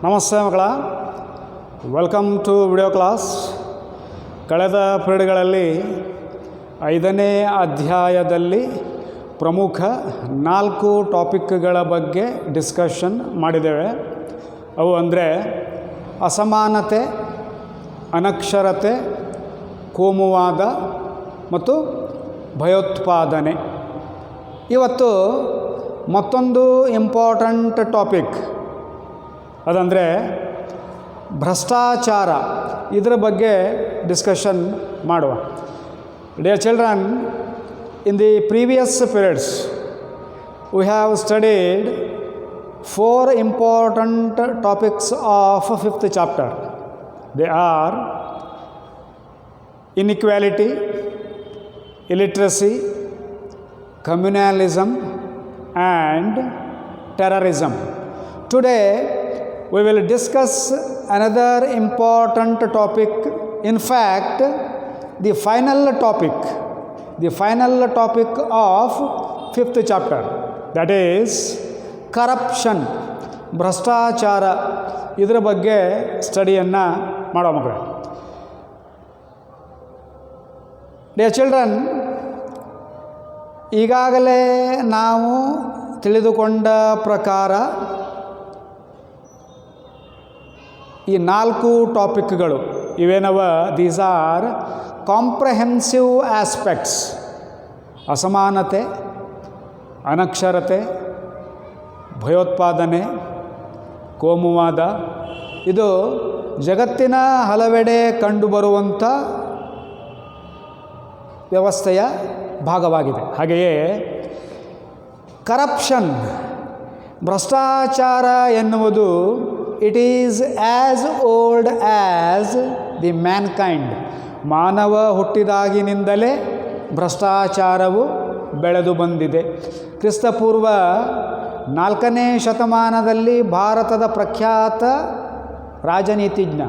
ನಮಸ್ತೆ ಮಕ್ಕಳ, welcome to video class. ಕಳೆದ ಪೀರಿಯಡ್ಗಳಲ್ಲಿ 5ನೇ ಅಧ್ಯಾಯದಲ್ಲಿ ಪ್ರಮುಖ 4 ಟಾಪಿಕ್ಗಳ ಬಗ್ಗೆ ಡಿಸ್ಕಷನ್ ಮಾಡಿದ್ದೇವೆ. ಅವು ಅಂದರೆ ಅಸಮಾನತೆ, ಅನಕ್ಷರತೆ, ಕೋಮುವಾದ ಮತ್ತು ಭಯೋತ್ಪಾದನೆ. ಇವತ್ತು ಮತ್ತೊಂದು ಇಂಪಾರ್ಟೆಂಟ್ ಟಾಪಿಕ್, ಅದಂದರೆ ಭ್ರಷ್ಟಾಚಾರ. ಇದರ ಬಗ್ಗೆ ಡಿಸ್ಕಷನ್ ಮಾಡುವ. Dear children, in the previous periods we have studied 4 important topics of 5th chapter. They are inequality, illiteracy, communalism and terrorism. Today we will discuss another important topic. In fact, the final topic of 5th chapter, that is corruption, ಭ್ರಷ್ಟಾಚಾರ. ಇದರ ಬಗ್ಗೆ ಸ್ಟಡಿಯನ್ನು ಮಾಡೋ ಮಕ್ಕಳು. Dear children, ಈಗಾಗಲೇ ನಾವು ತಿಳಿದುಕೊಂಡ ಪ್ರಕಾರ ಈ 4 ಟಾಪಿಕ್ಗಳು ಇವೇನವ, ದೀಸ್ ಆರ್ ಕಾಂಪ್ರಹೆನ್ಸಿವ್ ಆಸ್ಪೆಕ್ಟ್ಸ್. ಅಸಮಾನತೆ, ಅನಕ್ಷರತೆ, ಭಯೋತ್ಪಾದನೆ, ಕೋಮುವಾದ. ಇದು ಜಗತ್ತಿನ ಹಲವೆಡೆ ಕಂಡುಬರುವಂಥ ವ್ಯವಸ್ಥೆಯ ಭಾಗವಾಗಿದೆ. ಹಾಗೆಯೇ ಕರಪ್ಷನ್, ಭ್ರಷ್ಟಾಚಾರ ಎನ್ನುವುದು it is as old as the Mankind. ಮಾನವ ಹುಟ್ಟಿದಾಗಿನಿಂದಲೇ ಭ್ರಷ್ಟಾಚಾರವು ಬೆಳೆದು ಬಂದಿದೆ. ಕ್ರಿಸ್ತಪೂರ್ವ 4ನೇ ಶತಮಾನದಲ್ಲಿ ಭಾರತದ ಪ್ರಖ್ಯಾತ ರಾಜನೀತಿಜ್ಞ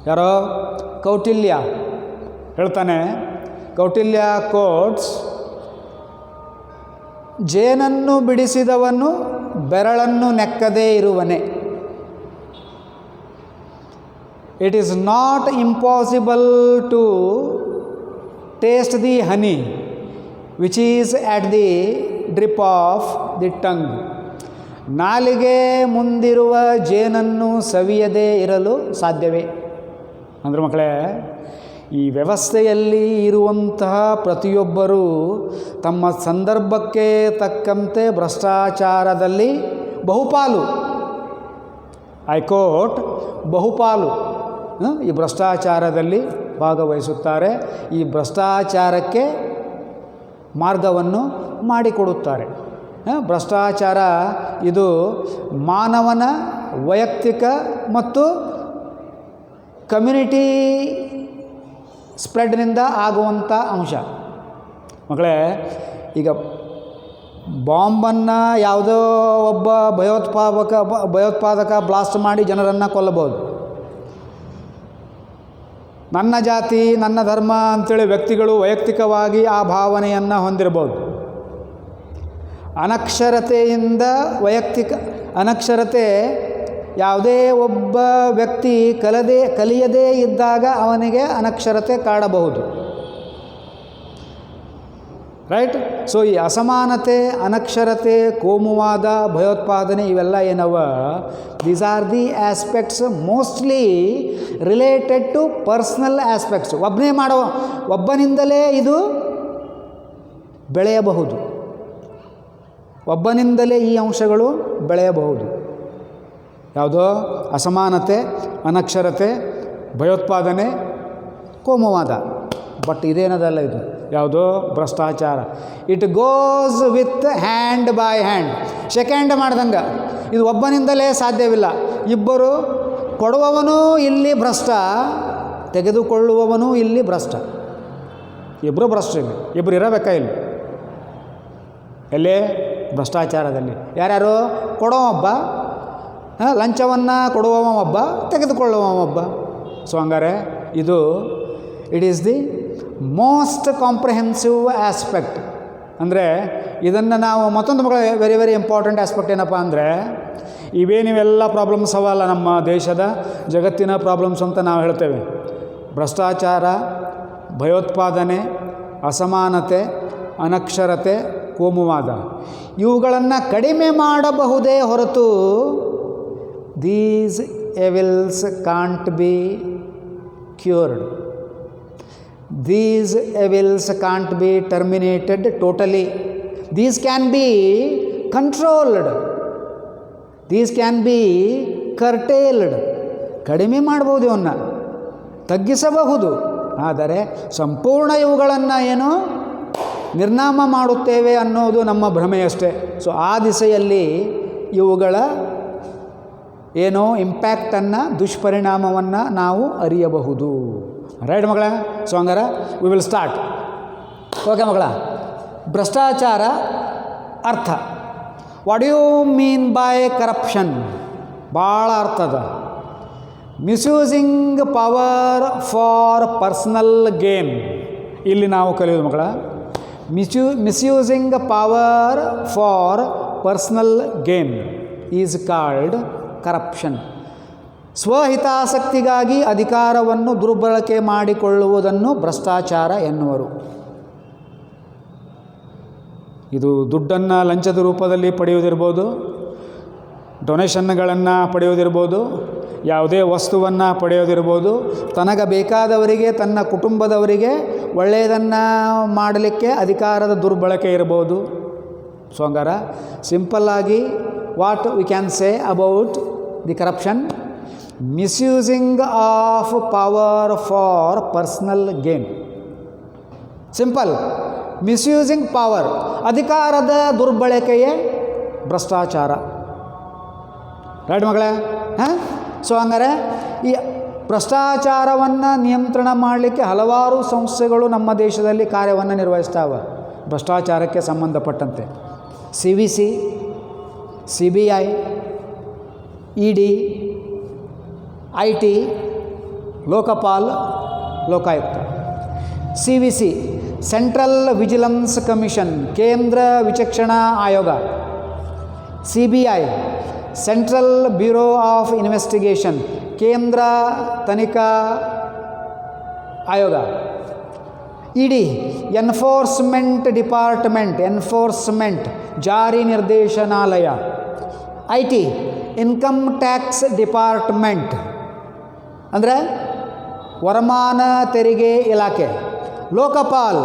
ಯಾರೋ ಕೌಟಿಲ್ಯ ಹೇಳ್ತಾನೆ, ಕೌಟಿಲ್ಯ ಕೋಟ್ಸ್, ಜೇನನ್ನು ಬಿಡಿಸಿದವನು ಬೆರಳನ್ನು ನೆಕ್ಕದೇ ಇರುವನೆ. It is not impossible to taste the honey which is at the drip of the tongue. ನಾಲಿಗೆ ಮುಂದಿರುವ ಜೇನನ್ನು ಸವಿಯದೇ ಇರಲು ಸಾಧ್ಯವೇ? ಅಂದರೆ ಮಕ್ಕಳೇ, ಈ ವ್ಯವಸ್ಥೆಯಲ್ಲಿ ಇರುವಂತಹ ಪ್ರತಿಯೊಬ್ಬರೂ ತಮ್ಮ ಸಂದರ್ಭಕ್ಕೆ ತಕ್ಕಂತೆ ಭ್ರಷ್ಟಾಚಾರದಲ್ಲಿ ಬಹುಪಾಲು, ಐಕೋಟ್ ಬಹುಪಾಲು ಈ ಭ್ರಷ್ಟಾಚಾರದಲ್ಲಿ ಭಾಗವಹಿಸುತ್ತಾರೆ. ಈ ಭ್ರಷ್ಟಾಚಾರಕ್ಕೆ ಮಾರ್ಗವನ್ನು ಮಾಡಿಕೊಡುತ್ತಾರೆ. ಭ್ರಷ್ಟಾಚಾರ ಇದು ಮಾನವನ ವೈಯಕ್ತಿಕ ಮತ್ತು ಕಮ್ಯುನಿಟಿ ಸ್ಪ್ರೆಡ್ನಿಂದ ಆಗುವಂಥ ಅಂಶ. ಮಕ್ಕಳೇ, ಈಗ ಬಾಂಬನ್ನು ಯಾವುದೋ ಒಬ್ಬ ಭಯೋತ್ಪಾದಕ ಬ್ಲಾಸ್ಟ್ ಮಾಡಿ ಜನರನ್ನು ಕೊಲ್ಲಬಹುದು. ನನ್ನ ಜಾತಿ, ನನ್ನ ಧರ್ಮ ಅಂಥೇಳಿ ವ್ಯಕ್ತಿಗಳು ವೈಯಕ್ತಿಕವಾಗಿ ಆ ಭಾವನೆಯನ್ನು ಹೊಂದಿರಬಹುದು. ಅನಕ್ಷರತೆ ಯಾವುದೇ ಒಬ್ಬ ವ್ಯಕ್ತಿ ಕಲಿಯದೇ ಇದ್ದಾಗ ಅವನಿಗೆ ಅನಕ್ಷರತೆ ಕಾಡಬಹುದು. ರೈಟ್? ಸೊ ಈ ಅಸಮಾನತೆ, ಅನಕ್ಷರತೆ, ಕೋಮುವಾದ, ಭಯೋತ್ಪಾದನೆ ಇವೆಲ್ಲ ಏನವ, these are the aspects mostly related to personal aspects. ಒಬ್ಬನಿಂದಲೇ ಇದು ಬೆಳೆಯಬಹುದು. ಒಬ್ಬನಿಂದಲೇ ಈ ಅಂಶಗಳು ಬೆಳೆಯಬಹುದು. ಯಾವುದೋ ಅಸಮಾನತೆ, ಅನಕ್ಷರತೆ, ಭಯೋತ್ಪಾದನೆ, ಕೋಮುವಾದ. ಬಟ್ ಇದೇನದಲ್ಲ, ಇದು ಯಾವುದೋ ಭ್ರಷ್ಟಾಚಾರ. It goes with hand by hand, shake hand ಮಾಡ್ದಂಗೆ. ಇದು ಒಬ್ಬನಿಂದಲೇ ಸಾಧ್ಯವಿಲ್ಲ. ಇಬ್ಬರು, ಕೊಡುವವನೂ ಇಲ್ಲಿ ಭ್ರಷ್ಟ, ತೆಗೆದುಕೊಳ್ಳುವವನೂ ಇಲ್ಲಿ ಭ್ರಷ್ಟ. ಇಬ್ಬರು ಭ್ರಷ್ಟರಿಲ್ಲ, ಇಬ್ಬರು ಇರಬೇಕಾ ಇಲ್ಲಿ ಎಲ್ಲೇ ಭ್ರಷ್ಟಾಚಾರದಲ್ಲಿ. ಯಾರ್ಯಾರು? ಕೊಡೋವೊಬ್ಬ, ಲಂಚವನ್ನು ಕೊಡುವವೊಬ್ಬ, ತೆಗೆದುಕೊಳ್ಳುವವೊಬ್ಬ. ಸೊ ಹಂಗಾರೆ ಇದು it is the most comprehensive aspect. ಅಂದರೆ ಇದನ್ನು ನಾವು ಮತ್ತೊಂದು ವೆರಿ ವೆರಿ ಇಂಪಾರ್ಟೆಂಟ್ ಆಸ್ಪೆಕ್ಟ್ ಏನಪ್ಪ ಅಂದರೆ, ಇವೇನಿವೆಲ್ಲ ಪ್ರಾಬ್ಲಮ್ಸ್ ಅವಲ್ಲ ನಮ್ಮ ದೇಶದ ಜಗತ್ತಿನ ಪ್ರಾಬ್ಲಮ್ಸ್ ಅಂತ ನಾವು ಹೇಳ್ತೇವೆ. ಭ್ರಷ್ಟಾಚಾರ, ಭಯೋತ್ಪಾದನೆ, ಅಸಮಾನತೆ, ಅನಕ್ಷರತೆ, ಕೋಮುವಾದ, ಇವುಗಳನ್ನು ಕಡಿಮೆ ಮಾಡಬಹುದೇ ಹೊರತು these evils can't be cured. These evils can't be terminated totally. These can be controlled. These can be curtailed. ಕಡಿಮೆ ಮಾಡ್ಬೋದು, ಇವನ್ನ ತಗ್ಗಿಸಬಹುದು. ಆದರೆ ಸಂಪೂರ್ಣ ಇವುಗಳನ್ನು ಏನು ನಿರ್ನಾಮ ಮಾಡುತ್ತೇವೆ ಅನ್ನೋದು ನಮ್ಮ ಭ್ರಮೆಯಷ್ಟೇ. ಸೊ ಆ ದಿಸೆಯಲ್ಲಿ ಇವುಗಳ ಏನೋ ಇಂಪ್ಯಾಕ್ಟನ್ನು, ದುಷ್ಪರಿಣಾಮವನ್ನು ನಾವು ಅರಿಯಬಹುದು. ರೈಟ್ ಮಗಳ? ಸೊ ಹಂಗಾರ ವಿ ವಿಲ್ ಸ್ಟಾರ್ಟ್. ಓಕೆ ಮಗಳ? ಭ್ರಷ್ಟಾಚಾರ ಅರ್ಥ. What you mean by corruption? ಭಾಳ ಅರ್ಥದ. Misusing power for personal gain. ಇಲ್ಲಿ ನಾವು ಕಲಿಯೋದು ಮಗಳ, misusing power for personal gain is called corruption. ಸ್ವಹಿತಾಸಕ್ತಿಗಾಗಿ ಅಧಿಕಾರವನ್ನು ದುರ್ಬಳಕೆ ಮಾಡಿಕೊಳ್ಳುವುದನ್ನು ಭ್ರಷ್ಟಾಚಾರ ಎನ್ನುವರು. ಇದು ದುಡ್ಡನ್ನು ಲಂಚದ ರೂಪದಲ್ಲಿ ಪಡೆಯುವುದಿರ್ಬೋದು, ಡೊನೇಷನ್ಗಳನ್ನು ಪಡೆಯೋದಿರ್ಬೋದು, ಯಾವುದೇ ವಸ್ತುವನ್ನು ಪಡೆಯೋದಿರ್ಬೋದು, ತನಗೆ ಬೇಕಾದವರಿಗೆ, ತನ್ನ ಕುಟುಂಬದವರಿಗೆ ಒಳ್ಳೆಯದನ್ನು ಮಾಡಲಿಕ್ಕೆ ಅಧಿಕಾರದ ದುರ್ಬಳಕೆ ಇರ್ಬೋದು. ಸೊ ಹಂಗಾರ ಸಿಂಪಲ್ಲಾಗಿ what we can say about the corruption? Misusing of power for personal gain. Simple. Misusing power, ಅಧಿಕಾರದ ದುರ್ಬಳಕೆಯೇ ಭ್ರಷ್ಟಾಚಾರ. ರೈಟ್ ಮಗಳೇ? ಹಾಂ. ಸೊ ಹಂಗಾರೆ ಈ ಭ್ರಷ್ಟಾಚಾರವನ್ನು ನಿಯಂತ್ರಣ ಮಾಡಲಿಕ್ಕೆ ಹಲವಾರು ಸಂಸ್ಥೆಗಳು ನಮ್ಮ ದೇಶದಲ್ಲಿ ಕಾರ್ಯವನ್ನು ನಿರ್ವಹಿಸ್ತಾವೆ ಭ್ರಷ್ಟಾಚಾರಕ್ಕೆ ಸಂಬಂಧಪಟ್ಟಂತೆ. CVC, CBI, ED, IT, Lokpal, Lokayukta. CVC central vigilance commission, ಕೇಂದ್ರ ವಿಚಕ್ಷಣಾ ಆಯೋಗ. CBI central bureau of investigation, ಕೇಂದ್ರ ತನಿಖಾ ಆಯೋಗ. ED ಎನ್ಫೋರ್ಸ್ಮೆಂಟ್ ಡಿಪಾರ್ಟ್ಮೆಂಟ್, ಎನ್ಫೋರ್ಸ್ಮೆಂಟ್ ಜಾರಿ ನಿರ್ದೇಶನಾಲಯ. IT ಇನ್ಕಮ್ ಟ್ಯಾಕ್ಸ್ ಡಿಪಾರ್ಟ್ಮೆಂಟ್, ಅಂದರೆ ವರಮಾನ ತೆರಿಗೆ ಇಲಾಖೆ. ಲೋಕಪಾಲ್,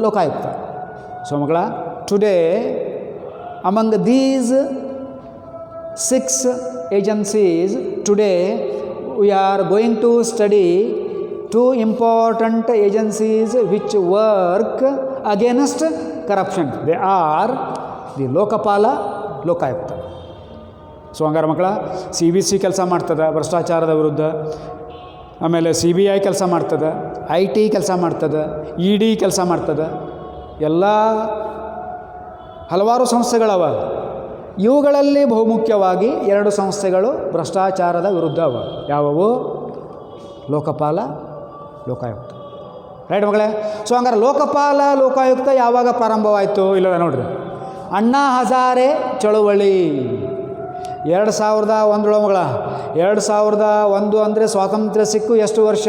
ಲೋಕಾಯುಕ್ತ. ಸೊ ಮಗಳ, today among these 6 agencies, today we are going to study 2 important agencies which work against corruption. They are the Lokpal, Lokayukta. So ಹಂಗಾರ ಮಕ್ಕಳ, CVC ಕೆಲಸ ಮಾಡ್ತದೆ ಭ್ರಷ್ಟಾಚಾರದ ವಿರುದ್ಧ, ಆಮೇಲೆ CBI ಕೆಲಸ ಮಾಡ್ತದೆ, IT ಕೆಲಸ ಮಾಡ್ತದೆ, ED ಕೆಲಸ ಮಾಡ್ತದೆ. ಎಲ್ಲ ಹಲವಾರು ಸಂಸ್ಥೆಗಳವ. ಇವುಗಳಲ್ಲಿ ಬಹುಮುಖ್ಯವಾಗಿ 2 ಸಂಸ್ಥೆಗಳು ಭ್ರಷ್ಟಾಚಾರದ ವಿರುದ್ಧ ಅವ. ಯಾವುವು? ಲೋಕಪಾಲ, ಲೋಕಾಯುಕ್ತ. ರೈಟ್ ಮಗಳೇ? ಸೊ ಹಂಗಾರೆ ಲೋಕಪಾಲ, ಲೋಕಾಯುಕ್ತ ಯಾವಾಗ ಪ್ರಾರಂಭವಾಯಿತು? ಇಲ್ಲ ನೋಡ್ರಿ, ಅಣ್ಣಾ ಹಜಾರೆ ಚಳುವಳಿ 2001 ಮಗಳ. 2001 ಅಂದರೆ ಸ್ವಾತಂತ್ರ್ಯ ಸಿಕ್ಕು ಎಷ್ಟು ವರ್ಷ?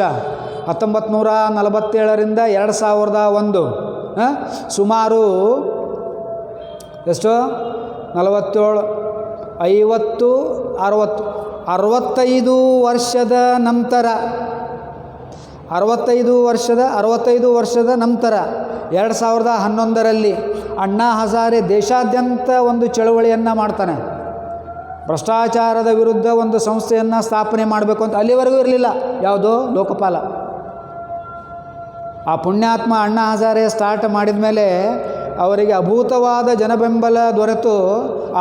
1947ರಿಂದ 2001. ಸುಮಾರು ಎಷ್ಟು? 47, 50, 60, 65 ವರ್ಷದ ನಂತರ, 65 ವರ್ಷದ ನಂತರ 2011ರಲ್ಲಿ ಅಣ್ಣಾ ಹಜಾರೆ ದೇಶಾದ್ಯಂತ ಒಂದು ಚಳವಳಿಯನ್ನು ಮಾಡ್ತಾನೆ. ಭ್ರಷ್ಟಾಚಾರದ ವಿರುದ್ಧ ಒಂದು ಸಂಸ್ಥೆಯನ್ನು ಸ್ಥಾಪನೆ ಮಾಡಬೇಕು ಅಂತ. ಅಲ್ಲಿವರೆಗೂ ಇರಲಿಲ್ಲ. ಯಾವುದೋ? ಲೋಕಪಾಲ. ಆ ಪುಣ್ಯಾತ್ಮ ಅಣ್ಣಾ ಹಜಾರೆ ಸ್ಟಾರ್ಟ್ ಮಾಡಿದ ಮೇಲೆ ಅವರಿಗೆ ಅಭೂತವಾದ ಜನಬೆಂಬಲ ದೊರೆತು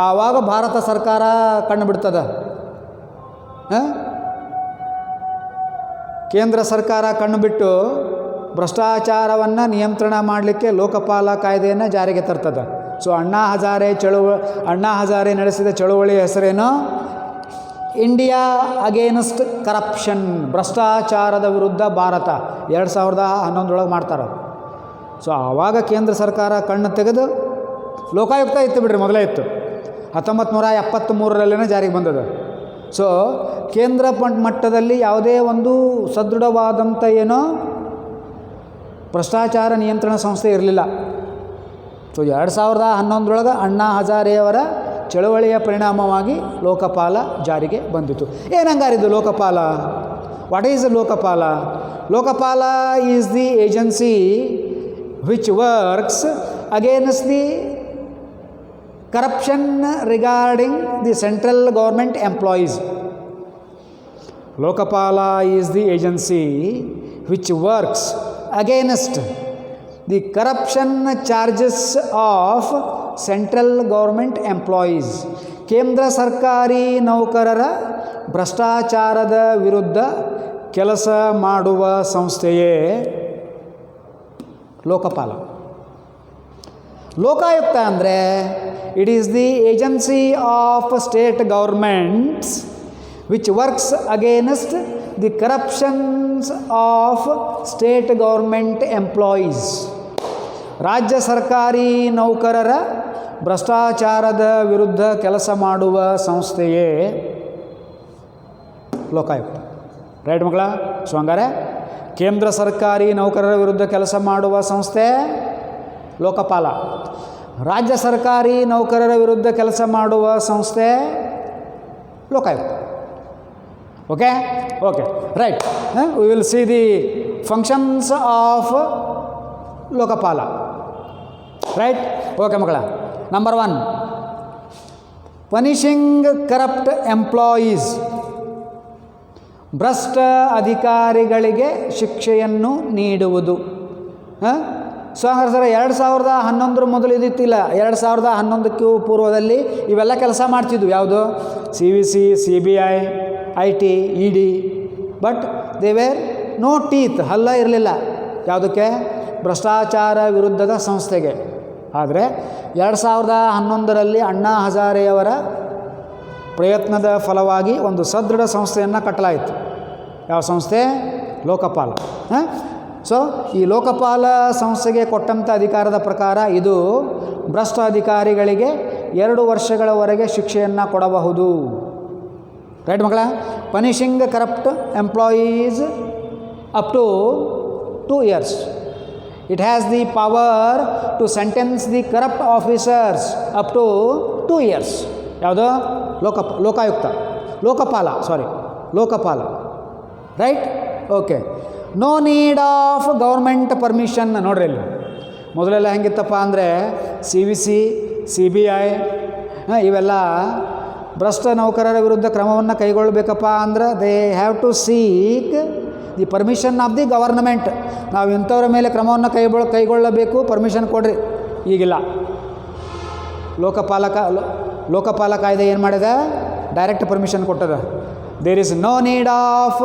ಆವಾಗ ಭಾರತ ಸರ್ಕಾರ ಕಣ್ಣು ಬಿಡ್ತದೆ. ಕೇಂದ್ರ ಸರ್ಕಾರ ಕಣ್ಣು ಬಿಟ್ಟು ಭ್ರಷ್ಟಾಚಾರವನ್ನು ನಿಯಂತ್ರಣ ಮಾಡಲಿಕ್ಕೆ ಲೋಕಪಾಲ ಕಾಯ್ದೆಯನ್ನು ಜಾರಿಗೆ ತರ್ತದೆ. ಸೊ ಅಣ್ಣಾ ಹಜಾರೆ ನಡೆಸಿದ ಚಳುವಳಿಯ ಹೆಸರೇನು? ಇಂಡಿಯಾ ಅಗೇನ್ಸ್ಟ್ ಕರಪ್ಷನ್, ಭ್ರಷ್ಟಾಚಾರದ ವಿರುದ್ಧ ಭಾರತ. 2011 ಮಾಡ್ತಾರೆ. ಸೊ ಆವಾಗ ಕೇಂದ್ರ ಸರ್ಕಾರ ಕಣ್ಣು ತೆಗೆದು, ಲೋಕಾಯುಕ್ತ ಇತ್ತು ಬಿಡ್ರಿ, ಮೊದಲೇ ಇತ್ತು. 1973 ಜಾರಿಗೆ ಬಂದದ. ಸೊ ಕೇಂದ್ರ ಮಟ್ಟದಲ್ಲಿ ಯಾವುದೇ ಒಂದು ಸದೃಢವಾದಂಥ ಏನೋ ಭ್ರಷ್ಟಾಚಾರ ನಿಯಂತ್ರಣ ಸಂಸ್ಥೆ ಇರಲಿಲ್ಲ. ಸೊ 2011 ಅಣ್ಣಾ ಹಜಾರೆಯವರ ಚಳವಳಿಯ ಪರಿಣಾಮವಾಗಿ ಲೋಕಪಾಲ ಜಾರಿಗೆ ಬಂದಿತು. ಏನಂಗಾರಿದು Lokpal? What is Lokpal? Lokpal is the agency which works against the corruption regarding the central government employees. Lokapala is the agency which works against the corruption charges of central government employees. ಕೇಂದ್ರ ಸರ್ಕಾರಿ ನೌಕರರ ಭ್ರಷ್ಟಾಚಾರದ ವಿರುದ್ಧ ಕೆಲಸ ಮಾಡುವ ಸಂಸ್ಥೆಯೇ ಲೋಕಪಾಲ. ಲೋಕಾಯುಕ್ತ ಅಂದರೆ it is the agency of state governments which works against the corruptions of state government employees. ರಾಜ್ಯ ಸರ್ಕಾರಿ ನೌಕರರ ಭ್ರಷ್ಟಾಚಾರದ ವಿರುದ್ಧ ಕೆಲಸ ಮಾಡುವ ಸಂಸ್ಥೆಯೇ ಲೋಕಾಯುಕ್ತ. ರೈಟ್ ಮಕ್ಕಳ? ಸೊ ಹಂಗಾರೆ ಕೇಂದ್ರ ಸರ್ಕಾರಿ ನೌಕರರ ವಿರುದ್ಧ ಕೆಲಸ ಮಾಡುವ ಸಂಸ್ಥೆ ಲೋಕಪಾಲ, ರಾಜ್ಯ ಸರ್ಕಾರಿ ನೌಕರರ ವಿರುದ್ಧ ಕೆಲಸ ಮಾಡುವ ಸಂಸ್ಥೆ Lokayukta. Okay okay right. We will see the functions of Lokpal. Right? Okay ಮಕ್ಕಳ. Number 1, punishing corrupt employees. ಭ್ರಷ್ಟ ಅಧಿಕಾರಿಗಳಿಗೆ ಶಿಕ್ಷೆಯನ್ನು ನೀಡುವುದು. ಸೊ ಹಂಗಾರೆ ಸರ್ 2011 ಮೊದಲು ಇದಿತ್ತಿಲ್ಲ, 2011ಕ್ಕೂ ಪೂರ್ವದಲ್ಲಿ ಇವೆಲ್ಲ ಕೆಲಸ ಮಾಡ್ತಿದ್ವು. ಯಾವುದು? CVC, CBI, IT, ED. But they were no teeth, ಹಲ್ಲ ಇರಲಿಲ್ಲ. ಯಾವುದಕ್ಕೆ? ಭ್ರಷ್ಟಾಚಾರ ವಿರುದ್ಧದ ಸಂಸ್ಥೆಗೆ. ಆದರೆ 2011ರಲ್ಲಿ ಅಣ್ಣಾ ಹಜಾರೆಯವರ ಪ್ರಯತ್ನದ ಫಲವಾಗಿ ಒಂದು ಸದೃಢ ಸಂಸ್ಥೆಯನ್ನು ಕಟ್ಟಲಾಯಿತು. ಯಾವ ಸಂಸ್ಥೆ? ಲೋಕಪಾಲ. ಸೊ ಈ ಲೋಕಪಾಲ ಸಂಸ್ಥೆಗೆ ಕೊಟ್ಟಂಥ ಅಧಿಕಾರದ ಪ್ರಕಾರ ಇದು ಭ್ರಷ್ಟ ಅಧಿಕಾರಿಗಳಿಗೆ 2 ವರ್ಷಗಳವರೆಗೆ ಶಿಕ್ಷೆಯನ್ನು ಕೊಡಬಹುದು. ರೈಟ್ ಮಕ್ಕಳ? Punishing corrupt employees up to 2 years. It has the power to sentence the corrupt officers up to 2 years. ಯಾವುದು? Lokayukta. Lokpal. Right? Okay. No need of government permission. ನೋಡ್ರಿ ಇಲ್ಲಿ ಮೊದಲೆಲ್ಲ ಹೆಂಗಿತ್ತಪ್ಪ ಅಂದರೆ CVC, CBI ಇವೆಲ್ಲ ಭ್ರಷ್ಟ ನೌಕರರ ವಿರುದ್ಧ ಕ್ರಮವನ್ನು ಕೈಗೊಳ್ಳಬೇಕಪ್ಪ ಅಂದ್ರೆ they have to seek the permission of the government. ನಾವು ಇಂಥವ್ರ ಮೇಲೆ ಕ್ರಮವನ್ನು ಕೈಗೊಳ್ಳಬೇಕು, ಪರ್ಮಿಷನ್ ಕೊಡ್ರಿ. ಈಗಿಲ್ಲ. ಲೋಕಪಾಲ ಕಾಯ್ದೆ ಏನು ಮಾಡಿದೆ? ಡೈರೆಕ್ಟ್ ಪರ್ಮಿಷನ್ ಕೊಟ್ಟದ. There is no need of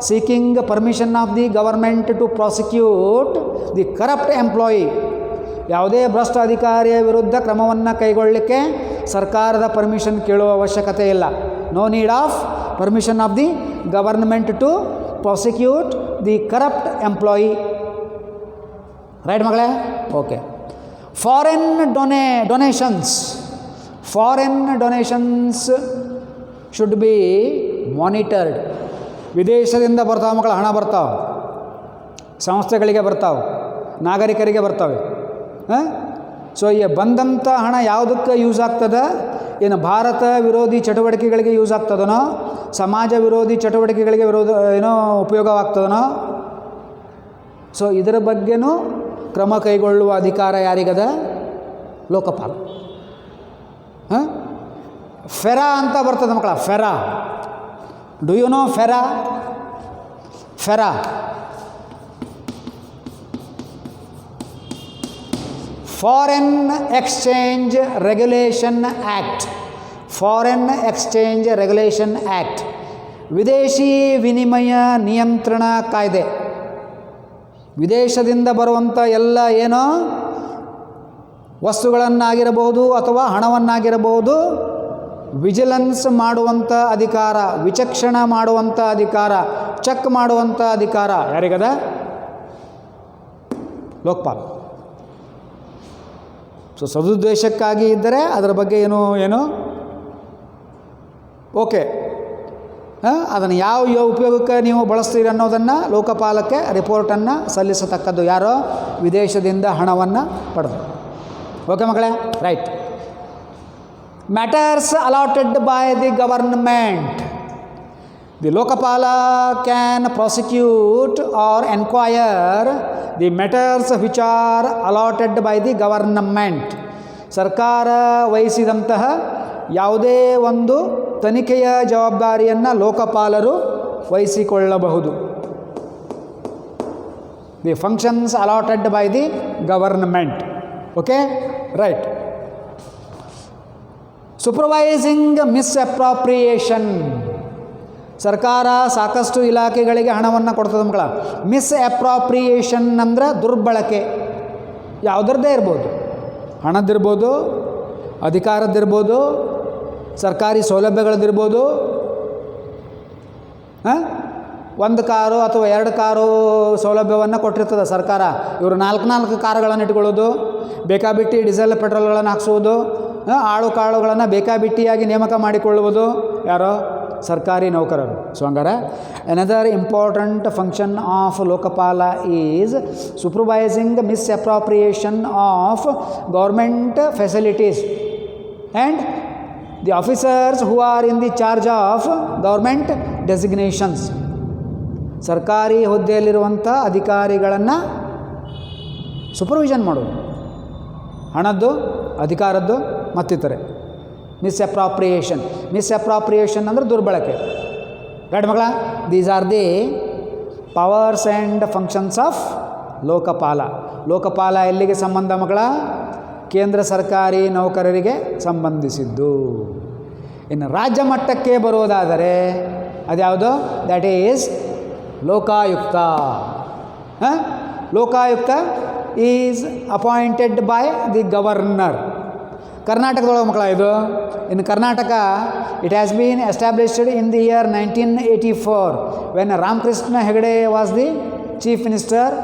seeking permission of the government to prosecute the corrupt employee. ಯಾವುದೇ ಭ್ರಷ್ಟ ಅಧಿಕಾರಿಯ ವಿರುದ್ಧ ಕ್ರಮವನ್ನು ಕೈಗೊಳ್ಳಲಿಕ್ಕೆ ಸರ್ಕಾರದ ಪರ್ಮಿಷನ್ ಕೇಳುವ ಅವಶ್ಯಕತೆ ಇಲ್ಲ. No need of permission of the government to prosecute the corrupt employee. Right ಮಗಳೇ? Okay. Foreign donations should be monitored. ವಿದೇಶದಿಂದ ಬರ್ತಾವೆ ಮಕ್ಕಳು, ಹಣ ಬರ್ತಾವೆ, ಸಂಸ್ಥೆಗಳಿಗೆ ಬರ್ತಾವೆ, ನಾಗರಿಕರಿಗೆ ಬರ್ತವೆ. ಸೊ ಈ ಬಂದಂಥ ಹಣ ಯಾವುದಕ್ಕೆ ಯೂಸ್ ಆಗ್ತದೆ? ಏನು ಭಾರತ ವಿರೋಧಿ ಚಟುವಟಿಕೆಗಳಿಗೆ ಯೂಸ್ ಆಗ್ತದನೋ, ಸಮಾಜ ವಿರೋಧಿ ಚಟುವಟಿಕೆಗಳಿಗೆ ಉಪಯೋಗವಾಗ್ತದನೋ? ಸೊ ಇದರ ಬಗ್ಗೆನೂ ಕ್ರಮ ಕೈಗೊಳ್ಳುವ ಅಧಿಕಾರ ಯಾರಿಗದ? ಲೋಕಪಾಲ. ಫೆರಾ ಅಂತ ಬರ್ತದೆ ಮಕ್ಕಳ. FERA. Do you know FERA? Foreign exchange regulation act. ವಿದೇಶಿ ವಿನಿಮಯ ನಿಯಂತ್ರಣ ಕಾಯ್ದೆ. ವಿದೇಶದಿಂದ ಬರುವಂಥ ಎಲ್ಲ ಏನೋ ವಸ್ತುಗಳನ್ನಾಗಿರಬಹುದು ಅಥವಾ ಹಣವನ್ನಾಗಿರಬಹುದು ವಿಜಿಲೆನ್ಸ್ ಮಾಡುವಂಥ ಅಧಿಕಾರ, ವಿಚಕ್ಷಣ ಮಾಡುವಂಥ ಅಧಿಕಾರ, ಚೆಕ್ ಮಾಡುವಂಥ ಅಧಿಕಾರ ಯಾರಿಗದ? ಲೋಕಪಾಲ. ಸೊ ಸದುದ್ದೇಶಕ್ಕಾಗಿ ಇದ್ದರೆ ಅದರ ಬಗ್ಗೆ ಏನು ಓಕೆ, ಅದನ್ನು ಯಾವ ಉಪಯೋಗಕ್ಕೆ ನೀವು ಬಳಸ್ತೀರಿ ಅನ್ನೋದನ್ನು ಲೋಕಪಾಲಕ್ಕೆ ರಿಪೋರ್ಟನ್ನು ಸಲ್ಲಿಸತಕ್ಕದ್ದು ಯಾರೋ ವಿದೇಶದಿಂದ ಹಣವನ್ನು ಪಡೆದು. ಓಕೆ ಮಕ್ಕಳೇ, right. Matters allotted by the government. The Lokpal can prosecute or enquire the matters which are allotted by the government. ಸರ್ಕಾರ ವಹಿಸಿದಂತಹ ಯಾವುದೇ ಒಂದು ತನಿಖೆಯ ಜವಾಬ್ದಾರಿಯನ್ನು ಲೋಕಪಾಲರು ವಹಿಸಿಕೊಳ್ಳಬಹುದು. The functions allotted by the government. Okay, right. Supervising misappropriation. ಸರ್ಕಾರ ಸಾಕಷ್ಟು ಇಲಾಖೆಗಳಿಗೆ ಹಣವನ್ನು ಕೊಡ್ತದೆ ಮಕ್ಕಳ. ಮಿಸ್ಅಪ್ರಾಪ್ರಿಯೇಷನ್ ಅಂದ್ರೆ ದುರ್ಬಳಕೆ, ಯಾವುದರದ್ದೇ ಇರ್ಬೋದು, ಹಣದ್ದಿರ್ಬೋದು, ಅಧಿಕಾರದ್ದಿರ್ಬೋದು, ಸರ್ಕಾರಿ ಸೌಲಭ್ಯಗಳದ್ದಿರ್ಬೋದು. ಒಂದು ಕಾರು ಅಥವಾ 2 ಕಾರು ಸೌಲಭ್ಯವನ್ನು ಕೊಟ್ಟಿರ್ತದೆ ಸರ್ಕಾರ. ಇವರು 4 ಕಾರುಗಳನ್ನು ಇಟ್ಕೊಳ್ಳೋದು, ಬೇಕಾಬಿಟ್ಟಿ ಡೀಸೆಲ್ ಪೆಟ್ರೋಲ್ಗಳನ್ನು ಹಾಕ್ಸೋದು, ಆಳು ಕಾಳುಗಳನ್ನು ಬೇಕಾಬಿಟ್ಟಿಯಾಗಿ ನೇಮಕ ಮಾಡಿಕೊಳ್ಳುವುದು ಯಾರೋ ಸರ್ಕಾರಿ ನೌಕರರು. ಸೊ ಹಂಗಾರೆ another important function of Lokpal is supervising misappropriation of government facilities and the officers who are in the charge of government designations. ಸರ್ಕಾರಿ ಹುದ್ದೆಯಲ್ಲಿರುವಂಥ ಅಧಿಕಾರಿಗಳನ್ನು ಸೂಪರ್ವಿಷನ್ ಮಾಡೋದು, ಹಣದ್ದು, ಅಧಿಕಾರದ್ದು ಮತ್ತಿತರೆ. ಮಿಸ್ಅಪ್ರಾಪ್ರಿಯೇಷನ್ ಅಂದರೆ ದುರ್ಬಳಕೆ. ರೈಟ್ ಮಕ್ಕಳ, these are the powers and functions of Lokpal. Lokpal ಎಲ್ಲಿಗೆ ಸಂಬಂಧ ಮಕ್ಕಳ? ಕೇಂದ್ರ ಸರ್ಕಾರಿ ನೌಕರರಿಗೆ ಸಂಬಂಧಿಸಿದ್ದು. ಇನ್ನು ರಾಜ್ಯ ಮಟ್ಟಕ್ಕೆ ಬರುವುದಾದರೆ ಅದ್ಯಾವುದು? That is Lokayukta. Lokayukta is appointed by the governor. ಕರ್ನಾಟಕದೊಳಗೆ ಮಕ್ಕಳ ಇದು. In Karnataka it has been established in the year 1984 when Ramakrishna Hegde was the chief minister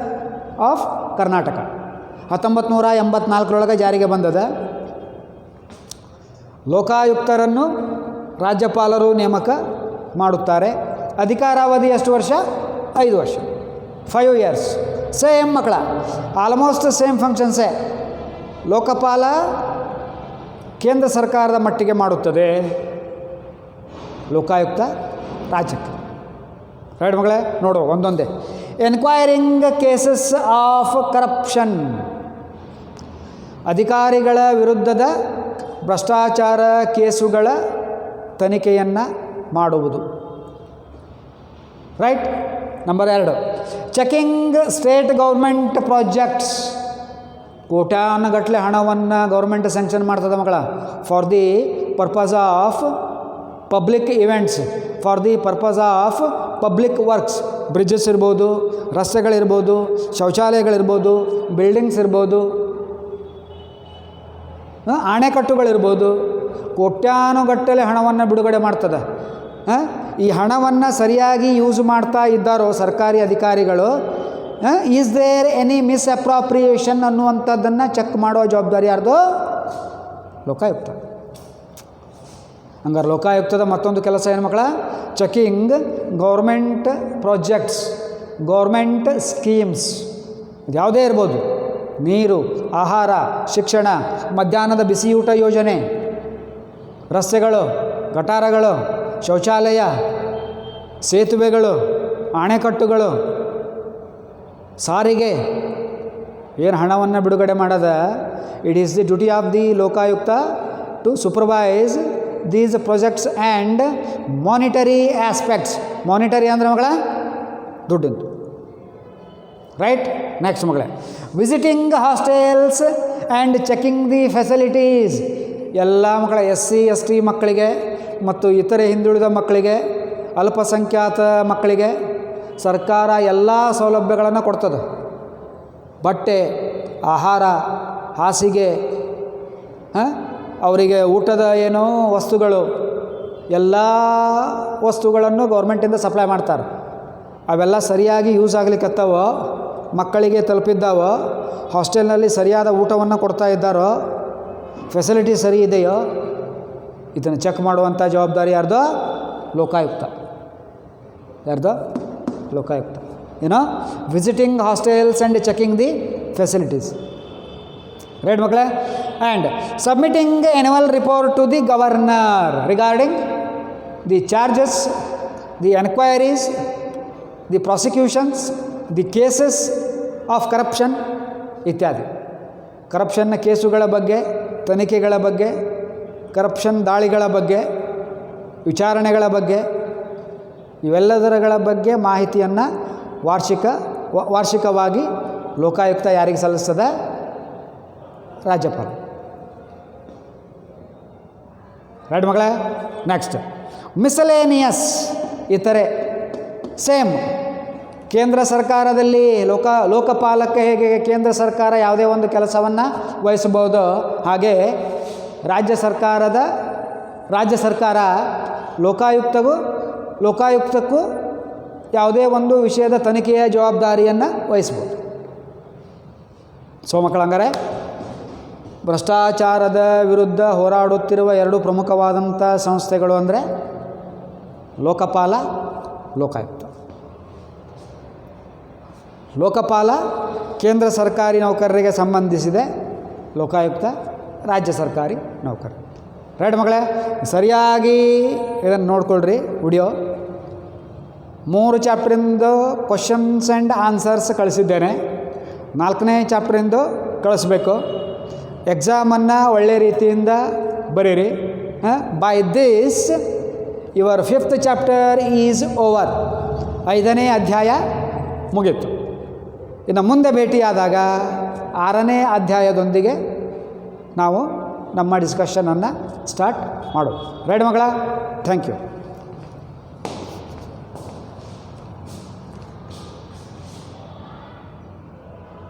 of Karnataka. 1984 ಜಾರಿಗೆ ಬಂದದ. ಲೋಕಾಯುಕ್ತರನ್ನು ರಾಜ್ಯಪಾಲರು ನೇಮಕ ಮಾಡುತ್ತಾರೆ. ಅಧಿಕಾರಾವಧಿ ಎಷ್ಟು ವರ್ಷ? 5 ವರ್ಷ, 5 years. ಸೇಮ್ ಮಕ್ಕಳ, ಆಲ್ಮೋಸ್ಟ್ ಸೇಮ್ ಫಂಕ್ಷನ್ಸೇ. ಲೋಕಪಾಲ ಕೇಂದ್ರ ಸರ್ಕಾರದ ಮಟ್ಟಿಗೆ ಮಾಡುತ್ತದೆ, ಲೋಕಾಯುಕ್ತ ರಾಜ್ಯಕ್ಕೆ. ರೈಟ್ ಮಗಳೇ, ನೋಡು ಒಂದೊಂದೇ. Enquiring cases of corruption. ಅಧಿಕಾರಿಗಳ ವಿರುದ್ಧದ ಭ್ರಷ್ಟಾಚಾರ ಕೇಸುಗಳ ತನಿಖೆಯನ್ನು ಮಾಡುವುದು. Right. Number 2, checking state government projects. ಕೋಟ್ಯಾನುಗಟ್ಟಲೆ ಹಣವನ್ನು ಗೌರ್ಮೆಂಟ್ ಸ್ಯಾಂಕ್ಷನ್ ಮಾಡ್ತದೆ ಮಕ್ಕಳ, for the purpose of public events, for the purpose of public works. Bridges ಇರ್ಬೋದು, ರಸ್ತೆಗಳಿರ್ಬೋದು, ಶೌಚಾಲಯಗಳಿರ್ಬೋದು, ಬಿಲ್ಡಿಂಗ್ಸ್ ಇರ್ಬೋದು, ಅಣೆಕಟ್ಟುಗಳಿರ್ಬೋದು. ಕೋಟ್ಯಾನುಗಟ್ಟಲೆ ಹಣವನ್ನು ಬಿಡುಗಡೆ ಮಾಡ್ತದೆ. ಈ ಹಣವನ್ನು ಸರಿಯಾಗಿ ಯೂಸ್ ಮಾಡ್ತಾ ಇದ್ದಾರೋ ಸರ್ಕಾರಿ ಅಧಿಕಾರಿಗಳು, ಈಸ್ ದೇರ್ ಎನಿ ಮಿಸ್ಅಪ್ರಾಪ್ರಿಯೇಷನ್ ಅನ್ನುವಂಥದ್ದನ್ನು ಚೆಕ್ ಮಾಡೋ ಜವಾಬ್ದಾರಿ ಯಾರ್ದು? ಲೋಕಾಯುಕ್ತ. ಹಂಗಾರೆ ಲೋಕಾಯುಕ್ತದ ಮತ್ತೊಂದು ಕೆಲಸ ಏನು ಮಕ್ಕಳ? Checking government projects, government schemes. ಇದು ಯಾವುದೇ ಇರ್ಬೋದು, ನೀರು, ಆಹಾರ, ಶಿಕ್ಷಣ, ಮಧ್ಯಾಹ್ನದ ಬಿಸಿಯೂಟ ಯೋಜನೆ, ರಸ್ತೆಗಳು, ಗಟಾರಗಳು, ಶೌಚಾಲಯ, ಸೇತುವೆಗಳು, ಅಣೆಕಟ್ಟುಗಳು, ಸಾರಿಗೆ. ಏನು ಹಣವನ್ನು ಬಿಡುಗಡೆ ಮಾಡದ, it is the duty of the Lokayukta to supervise these projects and monetary aspects. Monetary ಅಂದರೆ ಮಗಳ ದುಡ್ಡಿಂದು. ರೈಟ್. ನೆಕ್ಸ್ಟ್ ಮಗಳೇ, visiting hostels and checking the facilities. ಎಲ್ಲ ಮಕ್ಕಳ SC ST ಮಕ್ಕಳಿಗೆ ಮತ್ತು ಇತರೆ ಹಿಂದುಳಿದ ಮಕ್ಕಳಿಗೆ, ಅಲ್ಪಸಂಖ್ಯಾತ ಮಕ್ಕಳಿಗೆ ಸರ್ಕಾರ ಎಲ್ಲ ಸೌಲಭ್ಯಗಳನ್ನು ಕೊಡ್ತದೆ. ಬಟ್ಟೆ, ಆಹಾರ, ಹಾಸಿಗೆ, ಅವರಿಗೆ ಊಟದ ಏನೋ ವಸ್ತುಗಳು, ಎಲ್ಲ ವಸ್ತುಗಳನ್ನು ಗೌರ್ಮೆಂಟಿಂದ ಸಪ್ಲೈ ಮಾಡ್ತಾರೆ. ಅವೆಲ್ಲ ಸರಿಯಾಗಿ ಯೂಸ್ ಆಗಲಿಕ್ಕತ್ತವೋ, ಮಕ್ಕಳಿಗೆ ತಲುಪಿದ್ದಾವೋ, ಹಾಸ್ಟೆಲ್ನಲ್ಲಿ ಸರಿಯಾದ ಊಟವನ್ನು ಕೊಡ್ತಾ ಇದ್ದಾರೋ, ಫೆಸಿಲಿಟಿ ಸರಿ ಇದೆಯೋ ಇದನ್ನು ಚೆಕ್ ಮಾಡುವಂಥ ಜವಾಬ್ದಾರಿ ಯಾರ್ದು? ಲೋಕಾಯುಕ್ತ. ಯಾರ್ದು? Lokayukta. Visiting hostels and checking the facilities. Right ಮಕ್ಕಳೇ? And submitting annual report to the governor regarding the charges, the enquiries, the prosecutions, the cases of corruption ಇತ್ಯಾದಿ. ಕರಪ್ಷನ್ನ ಕೇಸುಗಳ ಬಗ್ಗೆ, ತನಿಖೆಗಳ ಬಗ್ಗೆ, ಕರಪ್ಷನ್ ದಾಳಿಗಳ ಬಗ್ಗೆ, ವಿಚಾರಣೆಗಳ ಬಗ್ಗೆ, ಇವೆಲ್ಲದರಗಳ ಬಗ್ಗೆ ಮಾಹಿತಿಯನ್ನು ವಾರ್ಷಿಕವಾಗಿ ಲೋಕಾಯುಕ್ತ ಯಾರಿಗೆ ಸಲ್ಲಿಸ್ತದೆ? ರಾಜ್ಯಪಾಲ. ರೈಟ್ ಮಕ್ಕಳೇ? ನೆಕ್ಸ್ಟ್ ಮಿಸಲೇನಿಯಸ್, ಇತರೆ. ಸೇಮ್ ಕೇಂದ್ರ ಸರ್ಕಾರದಲ್ಲಿ ಲೋಕಪಾಲಕ್ಕೆ ಹೇಗೆ ಕೇಂದ್ರ ಸರ್ಕಾರ ಯಾವುದೇ ಒಂದು ಕೆಲಸವನ್ನು ವಹಿಸಬಹುದು, ಹಾಗೆ ರಾಜ್ಯ ಸರ್ಕಾರ ಲೋಕಾಯುಕ್ತಕ್ಕೂ ಯಾವುದೇ ಒಂದು ವಿಷಯದ ತನಿಖೆಯ ಜವಾಬ್ದಾರಿಯನ್ನು ವಹಿಸ್ಬೋದು. ಸೊ ಮಕ್ಕಳಂಗಾರೆ ಭ್ರಷ್ಟಾಚಾರದ ವಿರುದ್ಧ ಹೋರಾಡುತ್ತಿರುವ ಎರಡು ಪ್ರಮುಖವಾದಂಥ ಸಂಸ್ಥೆಗಳು ಅಂದರೆ ಲೋಕಪಾಲ, ಲೋಕಾಯುಕ್ತ. ಲೋಕಪಾಲ ಕೇಂದ್ರ ಸರ್ಕಾರಿ ನೌಕರರಿಗೆ ಸಂಬಂಧಿಸಿದೆ, ಲೋಕಾಯುಕ್ತ ರಾಜ್ಯ ಸರ್ಕಾರಿ ನೌಕರರು. ರೈಟ್ ಮಕ್ಕಳೇ? ಸರಿಯಾಗಿ ಇದನ್ನು ನೋಡ್ಕೊಳ್ರಿ ವಿಡಿಯೋ. 3 ಚಾಪ್ಟ್ರಿಂದ ಕ್ವಶನ್ಸ್ ಆ್ಯಂಡ್ ಆನ್ಸರ್ಸ್ ಕಳಿಸಿದ್ದೇನೆ. 4ನೇ ಚಾಪ್ಟ್ರಿಂದ ಕಳಿಸ್ಬೇಕು. ಎಕ್ಸಾಮನ್ನು ಒಳ್ಳೆಯ ರೀತಿಯಿಂದ ಬರೀರಿ. By this your 5th chapter is over. 5ನೇ ಅಧ್ಯಾಯ ಮುಗೀತು. ಇನ್ನು ಮುಂದೆ ಭೇಟಿಯಾದಾಗ 6ನೇ ಅಧ್ಯಾಯದೊಂದಿಗೆ ನಾವು ನಮ್ಮ ಡಿಸ್ಕಷನನ್ನು ಸ್ಟಾರ್ಟ್ ಮಾಡೋದು. ರೈಟ್ ಮಕ್ಕಳ? Thank you.